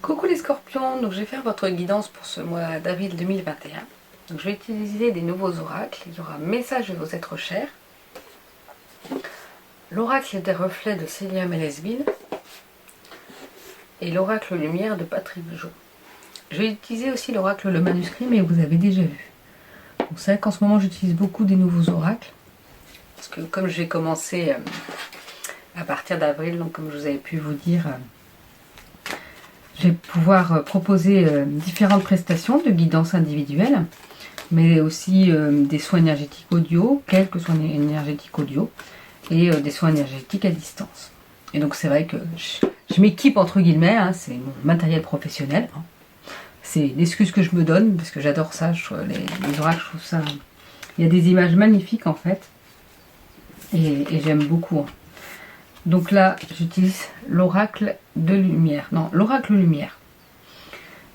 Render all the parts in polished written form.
Coucou les scorpions, donc je vais faire votre guidance pour ce mois d'avril 2021. Donc je vais utiliser des nouveaux oracles. Il y aura message de vos êtres chers, l'oracle des reflets de Célia Mélesville et l'oracle lumière de Patrick Jo. Je vais utiliser aussi l'oracle le manuscrit, mais vous avez déjà vu. C'est vrai qu'en ce moment j'utilise beaucoup des nouveaux oracles parce que comme je vais commencer à partir d'avril, donc comme je vous avais pu vous dire, je vais pouvoir proposer différentes prestations de guidance individuelle, mais aussi des soins énergétiques audio, quelques soins énergétiques audio, et des soins énergétiques à distance. Et donc c'est vrai que je m'équipe entre guillemets, hein, c'est mon matériel professionnel. Hein. C'est l'excuse que je me donne, parce que j'adore ça, les oracles, je trouve ça... Il y a des images magnifiques en fait, et j'aime beaucoup. Hein. Donc là, j'utilise l'oracle de lumière. Non, l'oracle lumière.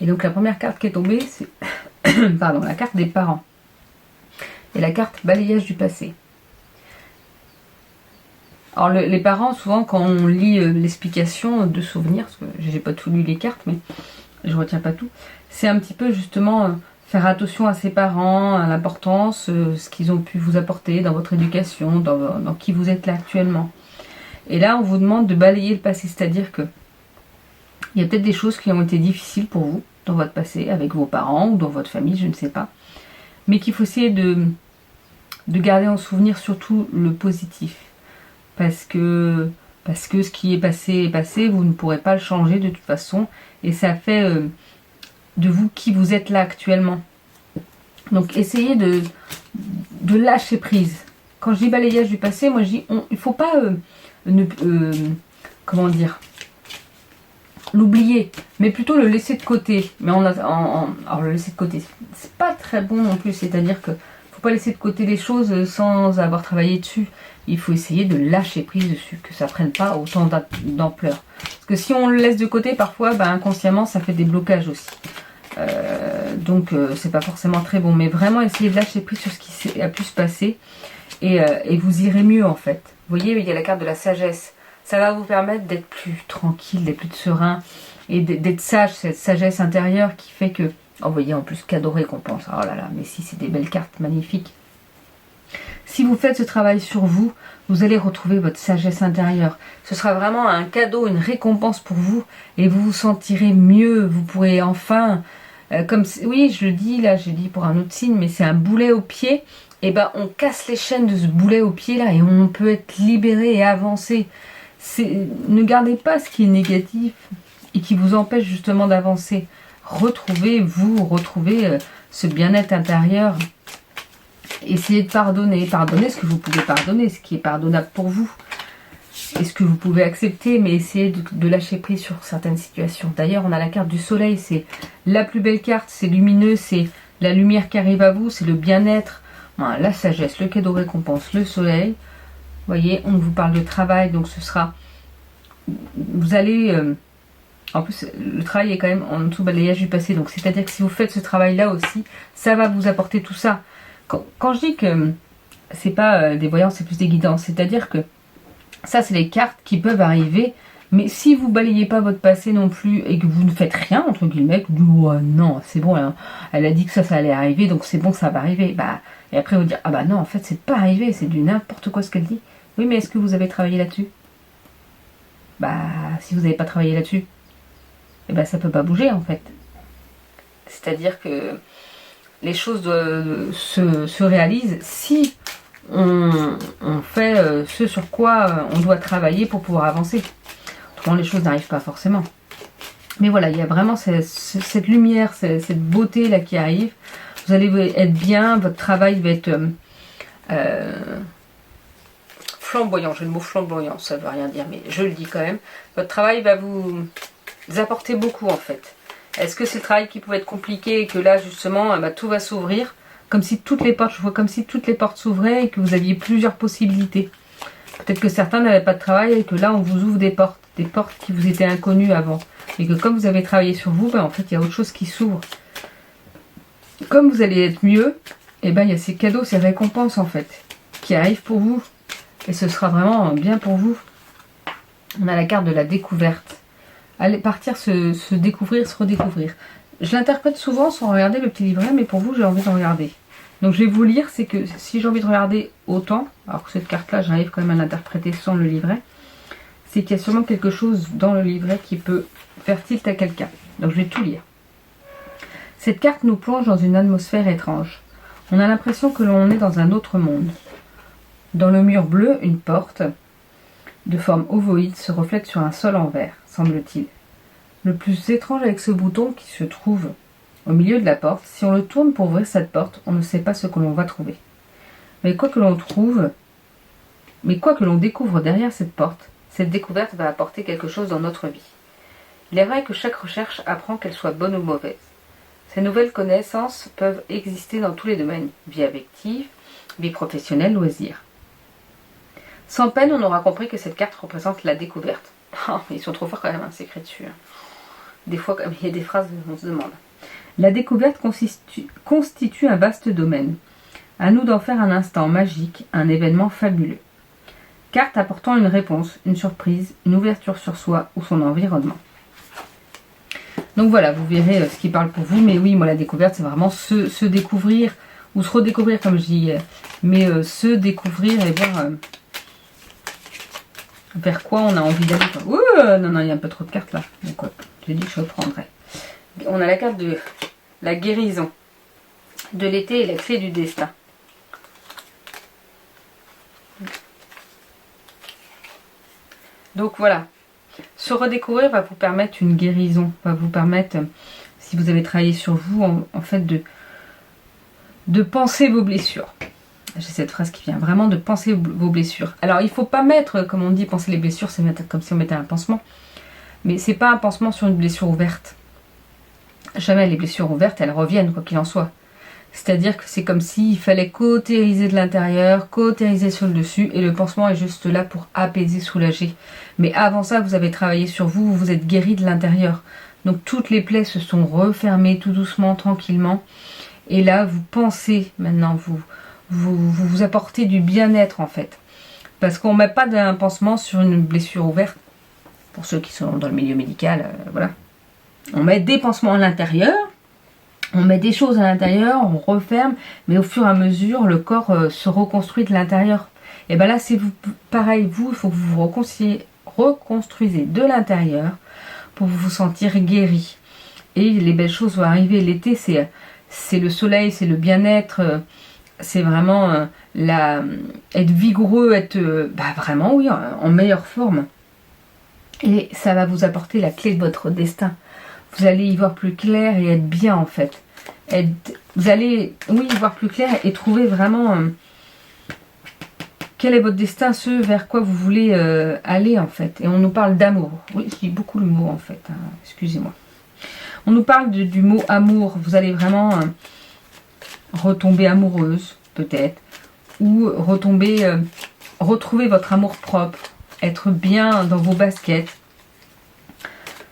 Et donc la première carte qui est tombée, c'est pardon, la carte des parents. Et la carte balayage du passé. Alors les parents, souvent quand on lit l'explication de souvenirs, parce que j'ai pas tout lu les cartes, mais je retiens pas tout, c'est un petit peu justement faire attention à ses parents, à l'importance, ce qu'ils ont pu vous apporter dans votre éducation, dans qui vous êtes là actuellement. Et là, on vous demande de balayer le passé, c'est-à-dire que il y a peut-être des choses qui ont été difficiles pour vous dans votre passé, avec vos parents ou dans votre famille, je ne sais pas. Mais qu'il faut essayer de garder en souvenir surtout le positif. Parce que ce qui est passé, vous ne pourrez pas le changer de toute façon. Et ça fait de vous qui vous êtes là actuellement. Donc essayez de lâcher prise. Quand je dis balayage du passé, moi je dis, il ne faut pas... comment dire, l'oublier, mais plutôt le laisser de côté. Mais alors le laisser de côté, c'est pas très bon non plus, c'est-à-dire que faut pas laisser de côté les choses sans avoir travaillé dessus. Il faut essayer de lâcher prise dessus, que ça prenne pas autant d'ampleur. Parce que si on le laisse de côté, parfois, inconsciemment, ça fait des blocages aussi. Donc c'est pas forcément très bon, mais vraiment essayer de lâcher prise sur ce qui a pu se passer et vous irez mieux en fait. Vous voyez, il y a la carte de la sagesse. Ça va vous permettre d'être plus tranquille, d'être plus serein et d'être sage, cette sagesse intérieure qui fait que... Oh, vous voyez, en plus, cadeau récompense. Oh là là, mais si, c'est des belles cartes magnifiques. Si vous faites ce travail sur vous, vous allez retrouver votre sagesse intérieure. Ce sera vraiment un cadeau, une récompense pour vous et vous vous sentirez mieux. Vous pourrez enfin... oui, je le dis, là, j'ai dit pour un autre signe, mais c'est un boulet au pied. Et on casse les chaînes de ce boulet au pied là et on peut être libéré et avancer. Ne gardez pas ce qui est négatif et qui vous empêche justement d'avancer. Retrouvez ce bien-être intérieur. Essayez de pardonner. Pardonnez ce que vous pouvez pardonner, ce qui est pardonnable pour vous. Et ce que vous pouvez accepter, mais essayez de lâcher prise sur certaines situations. D'ailleurs, on a la carte du soleil, c'est la plus belle carte, c'est lumineux, c'est la lumière qui arrive à vous, c'est le bien-être. La sagesse, le cadeau récompense, le soleil. Vous voyez, on vous parle de travail, donc ce sera... Vous allez... en plus, le travail est quand même en dessous balayage du passé. Donc, c'est-à-dire que si vous faites ce travail-là aussi, ça va vous apporter tout ça. Quand je dis que c'est pas des voyances, c'est plus des guidances. C'est-à-dire que ça, c'est les cartes qui peuvent arriver. Mais si vous balayez pas votre passé non plus et que vous ne faites rien, entre guillemets, que vous dites, oh, non, c'est bon, elle a dit que ça allait arriver, donc c'est bon, ça va arriver. Et après, vous dire, ah non, en fait, c'est pas arrivé, c'est du n'importe quoi ce qu'elle dit. Oui, mais est-ce que vous avez travaillé là-dessus? Si vous n'avez pas travaillé là-dessus, ça peut pas bouger, en fait. C'est-à-dire que les choses se réalisent si on fait ce sur quoi on doit travailler pour pouvoir avancer. Autrement, les choses n'arrivent pas forcément. Mais voilà, il y a vraiment cette lumière, cette beauté là qui arrive. Vous allez être bien, votre travail va être flamboyant. J'ai le mot flamboyant, ça ne veut rien dire, mais je le dis quand même. Votre travail va vous apporter beaucoup en fait. Est-ce que c'est le travail qui pouvait être compliqué et que là justement tout va s'ouvrir, comme si toutes les portes, je vois comme si toutes les portes s'ouvraient et que vous aviez plusieurs possibilités. Peut-être que certains n'avaient pas de travail et que là on vous ouvre des portes qui vous étaient inconnues avant. Et que comme vous avez travaillé sur vous, en fait il y a autre chose qui s'ouvre. Comme vous allez être mieux, il y a ces cadeaux, ces récompenses en fait, qui arrivent pour vous. Et ce sera vraiment bien pour vous. On a la carte de la découverte. aller partir se découvrir, se redécouvrir. Je l'interprète souvent sans regarder le petit livret, mais pour vous, j'ai envie de regarder. Donc je vais vous lire, c'est que si j'ai envie de regarder autant, alors que cette carte-là, j'arrive quand même à l'interpréter sans le livret, c'est qu'il y a sûrement quelque chose dans le livret qui peut faire tilt à quelqu'un. Donc je vais tout lire. Cette carte nous plonge dans une atmosphère étrange. On a l'impression que l'on est dans un autre monde. Dans le mur bleu, une porte de forme ovoïde se reflète sur un sol en verre, semble-t-il. Le plus étrange avec ce bouton qui se trouve au milieu de la porte, si on le tourne pour ouvrir cette porte, on ne sait pas ce que l'on va trouver. Mais quoi que l'on découvre derrière cette porte, cette découverte va apporter quelque chose dans notre vie. Il est vrai que chaque recherche apprend qu'elle soit bonne ou mauvaise. Ces nouvelles connaissances peuvent exister dans tous les domaines, vie affective, vie professionnelle, loisirs. Sans peine, on aura compris que cette carte représente la découverte. Oh, ils sont trop forts quand même, hein, c'est écrit dessus. Des fois, il y a des phrases où on se demande. La découverte constitue un vaste domaine. À nous d'en faire un instant magique, un événement fabuleux. Carte apportant une réponse, une surprise, une ouverture sur soi ou son environnement. Donc voilà, vous verrez ce qui parle pour vous. Mais oui, moi la découverte, c'est vraiment se découvrir ou se redécouvrir comme je dis. Mais se découvrir et voir vers quoi on a envie d'aller. Non, il y a un peu trop de cartes là. Donc j'ai dit que je reprendrai. On a la carte de la guérison de l'été et la clé du destin. Donc voilà, se redécouvrir va vous permettre une guérison, va vous permettre, si vous avez travaillé sur vous, en fait de penser vos blessures. J'ai cette phrase qui vient vraiment de penser vos blessures. Alors il ne faut pas mettre, comme on dit, penser les blessures, c'est mettre comme si on mettait un pansement. Mais c'est pas un pansement sur une blessure ouverte. Jamais les blessures ouvertes, elles reviennent, quoi qu'il en soit. C'est-à-dire que c'est comme s'il fallait cautériser de l'intérieur, cautériser sur le dessus, et le pansement est juste là pour apaiser, soulager. Mais avant ça, vous avez travaillé sur vous, vous êtes guéri de l'intérieur. Donc toutes les plaies se sont refermées tout doucement, tranquillement. Et là, vous pensez, maintenant, vous apportez du bien-être en fait. Parce qu'on ne met pas d'un pansement sur une blessure ouverte. Pour ceux qui sont dans le milieu médical, voilà. On met des pansements à l'intérieur. On met des choses à l'intérieur, on referme, mais au fur et à mesure, le corps se reconstruit de l'intérieur. Et bien là, c'est pareil, il faut que vous vous reconstruisez de l'intérieur pour vous sentir guéri. Et les belles choses vont arriver. L'été, c'est le soleil, c'est le bien-être, c'est vraiment être vigoureux, être vraiment, oui, en meilleure forme. Et ça va vous apporter la clé de votre destin. Vous allez y voir plus clair et être bien en fait. Vous allez, oui, y voir plus clair et trouver vraiment quel est votre destin, ce vers quoi vous voulez aller en fait. Et on nous parle d'amour. Oui, je dis beaucoup le mot en fait, hein, excusez-moi. On nous parle du mot amour. Vous allez vraiment retomber amoureuse peut-être. Ou retrouver votre amour propre. Être bien dans vos baskets.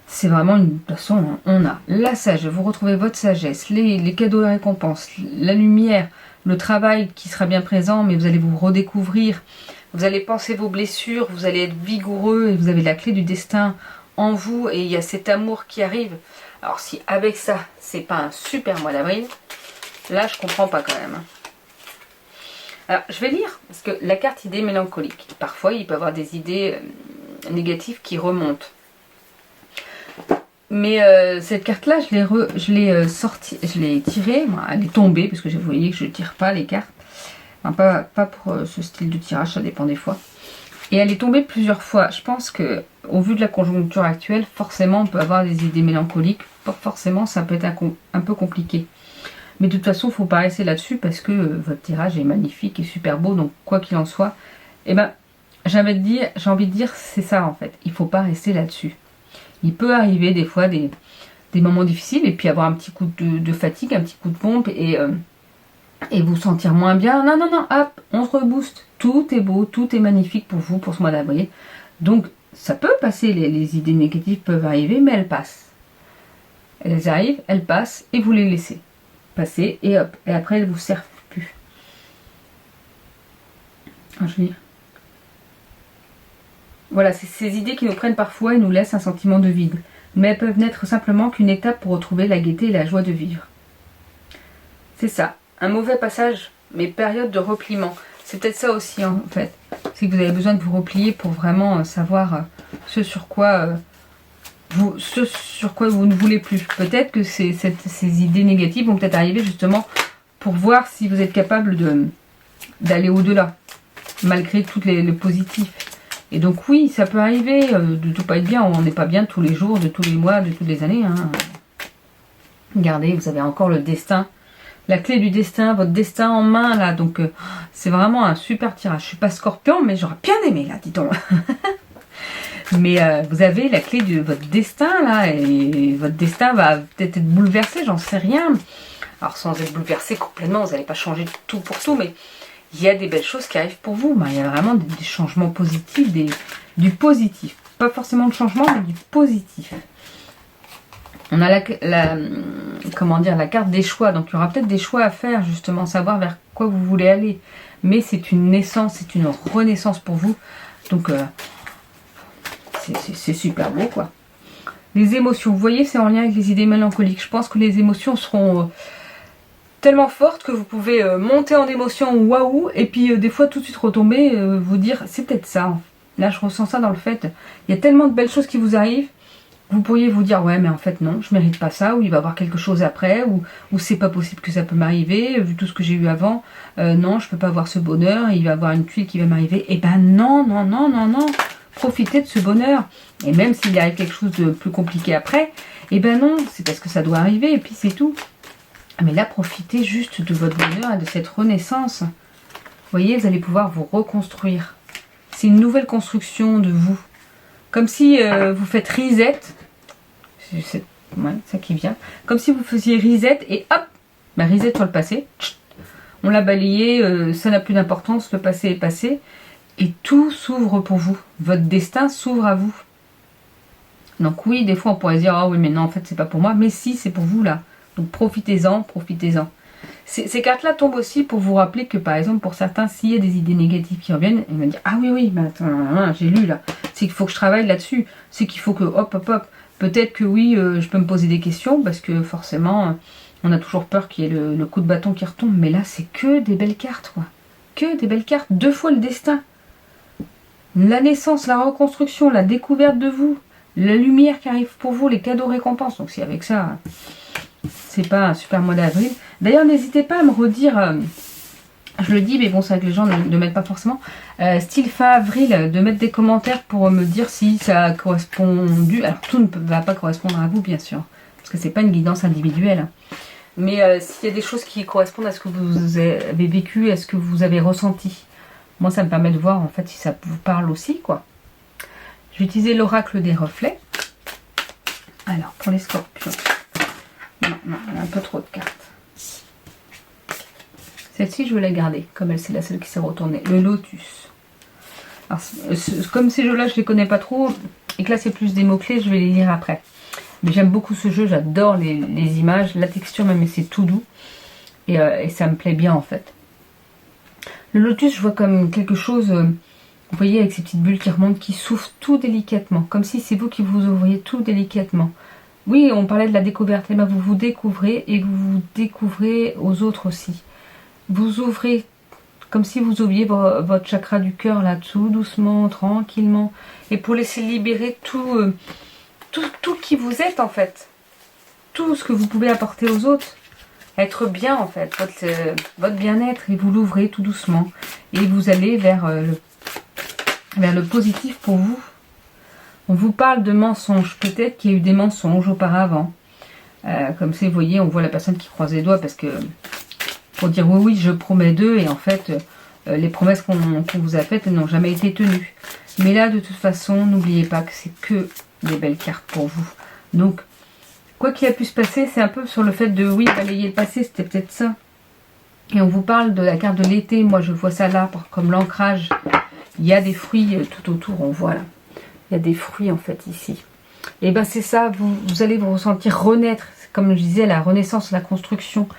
C'est vraiment de toute façon, hein, on a la sagesse, vous retrouvez votre sagesse, les cadeaux et récompenses, la lumière, le travail qui sera bien présent, mais vous allez vous redécouvrir, vous allez penser vos blessures, vous allez être vigoureux et vous avez la clé du destin en vous et il y a cet amour qui arrive. Alors si avec ça, c'est pas un super mois d'avril, là je comprends pas quand même. Alors je vais lire, parce que la carte idée mélancolique, parfois il peut y avoir des idées négatives qui remontent. Mais cette carte-là, je l'ai sortie, je l'ai tirée, elle est tombée, parce que vous voyez que je ne tire pas les cartes. Enfin, pas pour ce style de tirage, ça dépend des fois. Et elle est tombée plusieurs fois. Je pense que, au vu de la conjoncture actuelle, forcément, on peut avoir des idées mélancoliques. Forcément, ça peut être un peu compliqué. Mais de toute façon, il ne faut pas rester là-dessus, parce que votre tirage est magnifique et super beau. Donc, quoi qu'il en soit, eh ben, j'ai envie de dire, c'est ça en fait. Il ne faut pas rester là-dessus. Il peut arriver des fois des moments difficiles et puis avoir un petit coup de fatigue, un petit coup de pompe et vous sentir moins bien. Non, hop, on se rebooste. Tout est beau, tout est magnifique pour vous, pour ce mois d'avril. Donc, ça peut passer, les idées négatives peuvent arriver, mais elles passent. Elles arrivent, elles passent et vous les laissez passer et hop, et après elles ne vous servent plus. Alors, je vais dire. Voilà, c'est ces idées qui nous prennent parfois et nous laissent un sentiment de vide. Mais elles peuvent n'être simplement qu'une étape pour retrouver la gaieté et la joie de vivre. C'est ça, un mauvais passage, mais période de repliement. C'est peut-être ça aussi en fait. C'est que vous avez besoin de vous replier pour vraiment savoir ce sur quoi vous ne voulez plus. Peut-être que ces idées négatives vont peut-être arriver justement pour voir si vous êtes capable d'aller au-delà, malgré tout le positif. Et donc oui, ça peut arriver de tout pas être bien. On n'est pas bien tous les jours, de tous les mois, de toutes les années. Hein. Regardez, vous avez encore le destin. La clé du destin, votre destin en main là. Donc c'est vraiment un super tirage. Je suis pas scorpion, mais j'aurais bien aimé là, dis donc. Mais vous avez la clé de votre destin là. Et votre destin va peut-être être bouleversé, j'en sais rien. Alors sans être bouleversé complètement, vous n'allez pas changer tout pour tout, mais il y a des belles choses qui arrivent pour vous. Il y a vraiment des changements positifs, du positif. Pas forcément de changement, mais du positif. On a la carte des choix. Donc il y aura peut-être des choix à faire, justement, savoir vers quoi vous voulez aller. Mais c'est une naissance, c'est une renaissance pour vous. Donc c'est super beau, quoi. Les émotions, vous voyez, c'est en lien avec les idées mélancoliques. Je pense que les émotions seront tellement forte que vous pouvez monter en émotion, waouh, et puis des fois tout de suite retomber, vous dire c'est peut-être ça. Là je ressens ça dans le fait, il y a tellement de belles choses qui vous arrivent, vous pourriez vous dire ouais mais en fait non, je mérite pas ça, ou il va y avoir quelque chose après, ou c'est pas possible que ça peut m'arriver, vu tout ce que j'ai eu avant, non je peux pas avoir ce bonheur, il va y avoir une tuile qui va m'arriver, et ben non, non, non, non, non, profitez de ce bonheur, et même s'il y a quelque chose de plus compliqué après, et ben non, c'est parce que ça doit arriver, et puis c'est tout. Mais là, profitez juste de votre bonheur et de cette renaissance. Vous voyez, vous allez pouvoir vous reconstruire. C'est une nouvelle construction de vous. Comme si vous faites reset. C'est ça qui vient. Comme si vous faisiez reset et hop, reset sur le passé. On l'a balayé, ça n'a plus d'importance, le passé est passé. Et tout s'ouvre pour vous. Votre destin s'ouvre à vous. Donc oui, des fois on pourrait dire, ah oui mais non, en fait c'est pas pour moi. Mais si, c'est pour vous là. Donc profitez-en, profitez-en. Ces cartes-là tombent aussi pour vous rappeler que par exemple pour certains, s'il y a des idées négatives qui reviennent, ils vont dire ah oui oui, mais attends, j'ai lu là, c'est qu'il faut que je travaille là-dessus, c'est qu'il faut que hop hop hop, peut-être que oui, je peux me poser des questions parce que forcément on a toujours peur qu'il y ait le coup de bâton qui retombe, mais là c'est que des belles cartes quoi, que des belles cartes, 2 fois le destin, la naissance, la reconstruction, la découverte de vous, la lumière qui arrive pour vous, les cadeaux récompenses. Donc si avec ça c'est pas un super mois d'avril. D'ailleurs, n'hésitez pas à me redire, je le dis, mais bon, c'est vrai que les gens ne mettent pas forcément, style fin avril, de mettre des commentaires pour me dire si ça a correspondu. Alors, tout ne va pas correspondre à vous, bien sûr, parce que c'est pas une guidance individuelle. Mais s'il y a des choses qui correspondent à ce que vous avez vécu, à ce que vous avez ressenti, moi, ça me permet de voir, en fait, si ça vous parle aussi, quoi. Je vais utiliser l'oracle des reflets. Alors, pour les scorpions. Non, il y a un peu trop de cartes. Celle-ci, je vais la garder, comme c'est la seule qui s'est retournée. Le lotus. Alors, comme ces jeux-là, je ne les connais pas trop, et que là, c'est plus des mots-clés, je vais les lire après. Mais j'aime beaucoup ce jeu, j'adore les images, la texture même, c'est tout doux. Et ça me plaît bien, en fait. Le lotus, je vois comme quelque chose, vous voyez, avec ces petites bulles qui remontent, qui souffrent tout délicatement. Comme si c'est vous qui vous ouvriez tout délicatement. Oui, on parlait de la découverte, et bien vous vous découvrez et vous vous découvrez aux autres aussi. Vous ouvrez comme si vous ouvriez votre chakra du cœur là-dessous, doucement, tranquillement, et pour laisser libérer tout qui vous êtes en fait. Tout ce que vous pouvez apporter aux autres. Être bien en fait, votre bien-être, et vous l'ouvrez tout doucement. Et vous allez vers le positif pour vous. On vous parle de mensonges, peut-être qu'il y a eu des mensonges auparavant. Comme ça, vous voyez, on voit la personne qui croise les doigts parce que pour dire oui, oui, je promets d'eux, et en fait, les promesses qu'on vous a faites n'ont jamais été tenues. Mais là, de toute façon, n'oubliez pas que c'est que des belles cartes pour vous. Donc, quoi qu'il a pu se passer, c'est un peu sur le fait de, oui, balayer le passé, c'était peut-être ça. Et on vous parle de la carte de l'été, moi je vois ça là, comme l'ancrage. Il y a des fruits tout autour, on voit là. Il y a des fruits en fait ici. Et bien c'est ça, vous allez vous ressentir renaître, comme je disais, la renaissance, la construction.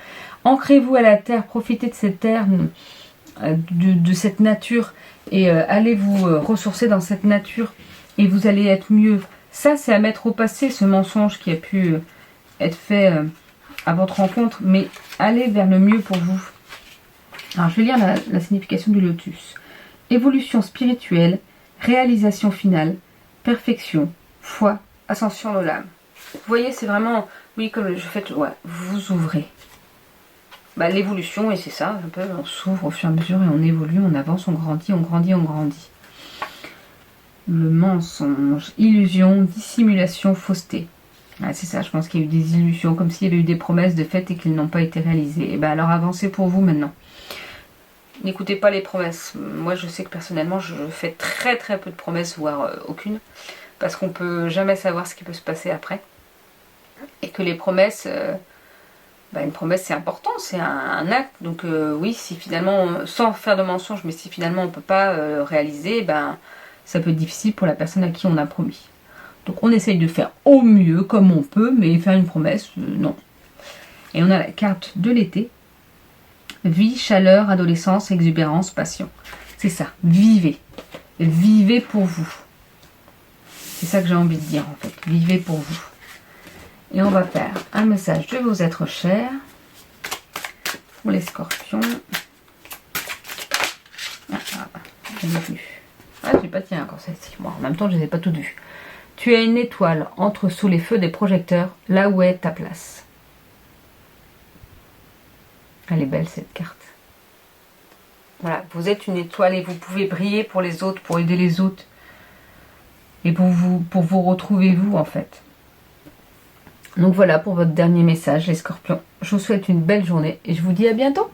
Ancrez-vous à la terre, profitez de cette terre, de cette nature, et allez vous ressourcer dans cette nature. et vous allez être mieux. Ça, c'est à mettre au passé, ce mensonge qui a pu être fait à votre rencontre, mais allez vers le mieux pour vous. Alors, je vais lire la signification du lotus. Évolution spirituelle, réalisation finale, perfection, foi, ascension de l'âme. Vous voyez, c'est vraiment, oui, comme je fais, ouais, vous ouvrez. Bah, l'évolution, et c'est ça, un peu, on s'ouvre au fur et à mesure et on évolue, on avance, on grandit, on grandit, on grandit. Le mensonge, illusion, dissimulation, fausseté. Ah, c'est ça, je pense qu'il y a eu des illusions, comme s'il y avait eu des promesses de fait et qu'elles n'ont pas été réalisées. Et ben alors avancez pour vous maintenant. N'écoutez pas les promesses. Moi, je sais que personnellement, je fais très très peu de promesses, voire aucune, parce qu'on peut jamais savoir ce qui peut se passer après. Et que les promesses, une promesse c'est important, c'est un acte. Donc oui, si finalement, sans faire de mensonge, mais si finalement on ne peut pas réaliser, ça peut être difficile pour la personne à qui on a promis. Donc on essaye de faire au mieux comme on peut, mais faire une promesse, non. Et on a la carte de l'été. Vie, chaleur, adolescence, exubérance, passion. C'est ça, vivez. Vivez pour vous. C'est ça que j'ai envie de dire en fait. Vivez pour vous. Et on va faire un message de vos êtres chers pour les scorpions. Elle est venue. Ah, j'ai pas tiré encore celle-ci. Bon, en même temps, je ne les ai pas toutes vues. Tu as une étoile entre sous les feux des projecteurs, là où est ta place. Elle est belle cette carte. Voilà, vous êtes une étoile et vous pouvez briller pour les autres, pour aider les autres. Et pour vous retrouver vous en fait. Donc voilà pour votre dernier message les scorpions. Je vous souhaite une belle journée et je vous dis à bientôt.